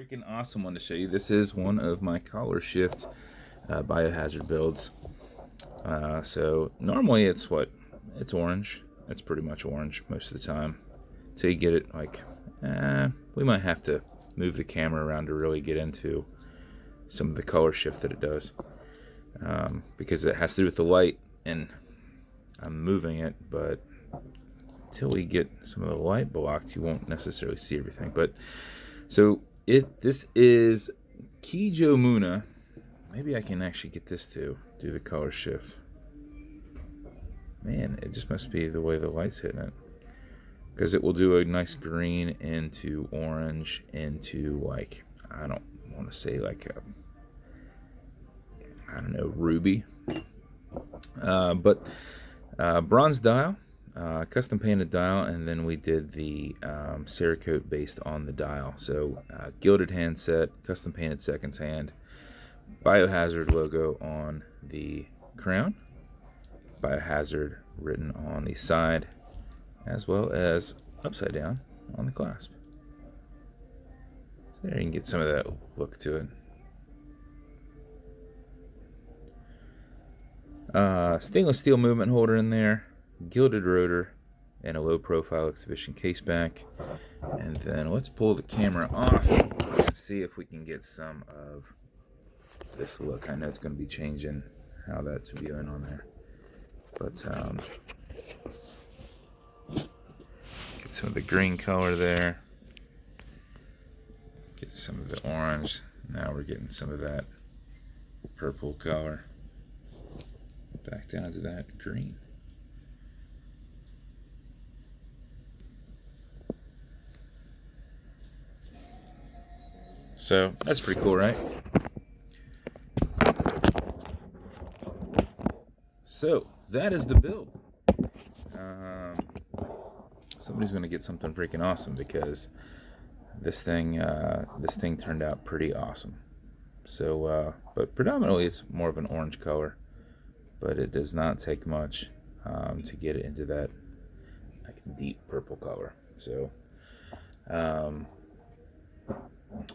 freaking awesome one to show you. This is one of my collar shift BioHazard builds. So normally it's orange. It's pretty much orange most of the time. So you get it like, we might have to move the camera around to really get into some of the color shift that it does. Because it has to do with the light, and I'm moving it, but until we get some of the light blocked, you won't necessarily see everything. But so this is Kijomuna. Maybe I can actually get this to do the color shift. Man, it just must be the way the light's hitting it, because it will do a nice green into orange into, like, I don't want to say like a, I don't know, ruby, but bronze dial, custom painted dial, and then we did the cerakote based on the dial. So gilded handset, custom painted seconds hand, BioHazard logo on the crown, BioHazard written on the side, as well as upside down on the clasp. So there you can get some of that look to it. Stainless steel movement holder in there, gilded rotor, and a low profile exhibition caseback. And then let's pull the camera off and see if we can get some of this look. I know it's going to be changing how that's viewing on there, but get some of the green color there, get some of the orange. Now we're getting some of that purple color, back down to that green. So that's pretty cool, right? So that is the build. Somebody's going to get something freaking awesome, because this thing turned out pretty awesome. So, but predominantly it's more of an orange color, but it does not take much to get it into that like deep purple color. So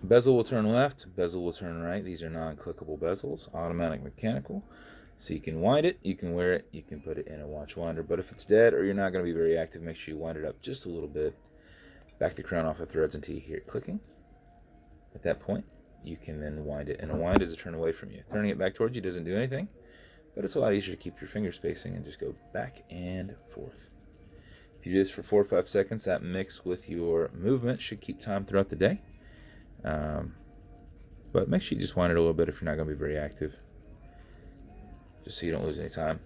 bezel will turn left, bezel will turn right. These are non-clickable bezels, automatic mechanical. So you can wind it, you can wear it, you can put it in a watch winder. But if it's dead or you're not going to be very active, make sure you wind it up just a little bit. Back the crown off the threads until you hear it clicking. At that point, you can then wind it. And a wind is a turn away from you. Turning it back towards you doesn't do anything, but it's a lot easier to keep your finger spacing and just go back and forth. If you do this for 4 or 5 seconds, that mix with your movement should keep time throughout the day. But make sure you just wind it a little bit if you're not going to be very active, just so you don't lose any time.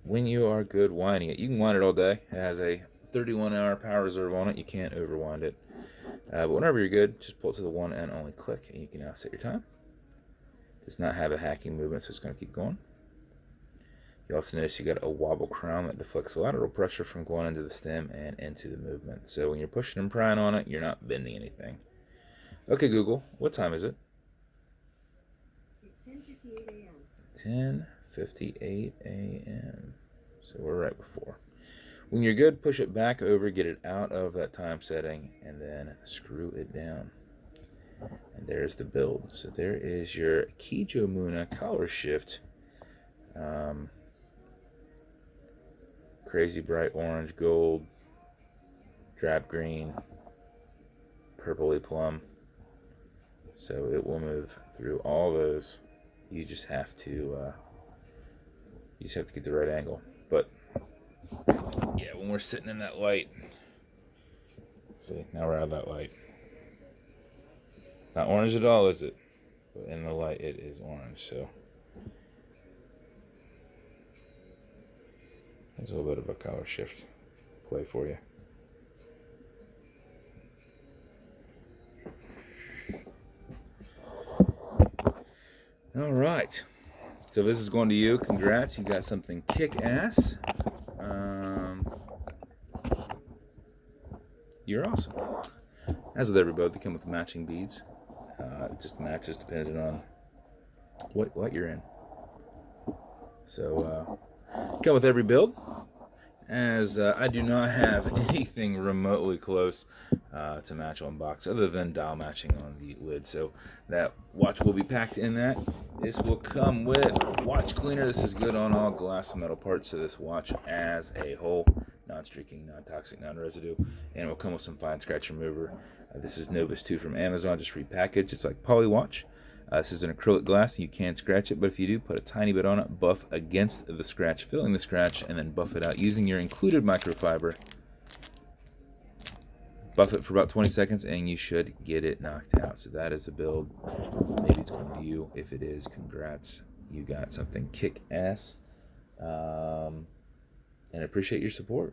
When you are good winding it, you can wind it all day. It has a 31-hour power reserve on it. You can't overwind it. But whenever you're good, just pull it to the one and only click, and you can now set your time. It does not have a hacking movement, so it's going to keep going. You also notice you got a wobble crown that deflects lateral pressure from going into the stem and into the movement. So when you're pushing and prying on it, you're not bending anything. Okay, Google, what time is it? It's 10:58 a.m. 10:58 a.m. So we're right before. When you're good, push it back over, get it out of that time setting, and then screw it down. And there's the build. So there is your Kijomuna color shift. Crazy bright orange, gold, drab green, purpley plum. So it will move through all those. You just have to get the right angle. But yeah, when we're sitting in that light, see, now we're out of that light. Not orange at all, is it? But in the light, it is orange. So there's a little bit of a color shift play for you. All right. So this is going to you. Congrats. You got something kick-ass. You're awesome. As with every boat, they come with matching beads. It just matches depending on what you're in. So come with every build. as I do not have anything remotely close to match on box other than dial matching on the lid. So that watch will be packed in that. This will come with watch cleaner. This is good on all glass and metal parts of this watch as a whole. Non-streaking, non-toxic, non-residue. And it will come with some fine scratch remover. This is Novus 2 from Amazon, just repackaged. It's like Poly Watch. This is an acrylic glass, and you can scratch it, but if you do, put a tiny bit on it, buff against the scratch, filling the scratch, and then buff it out using your included microfiber. Buff it for about 20 seconds, and you should get it knocked out. So that is a build. Maybe it's going to you. If it is, congrats. You got something kick-ass. And I appreciate your support.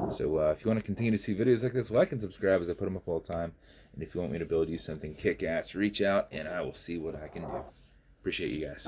So if you want to continue to see videos like this, like and subscribe as I put them up all the time. And if you want me to build you something kick-ass, reach out and I will see what I can do. Appreciate you guys.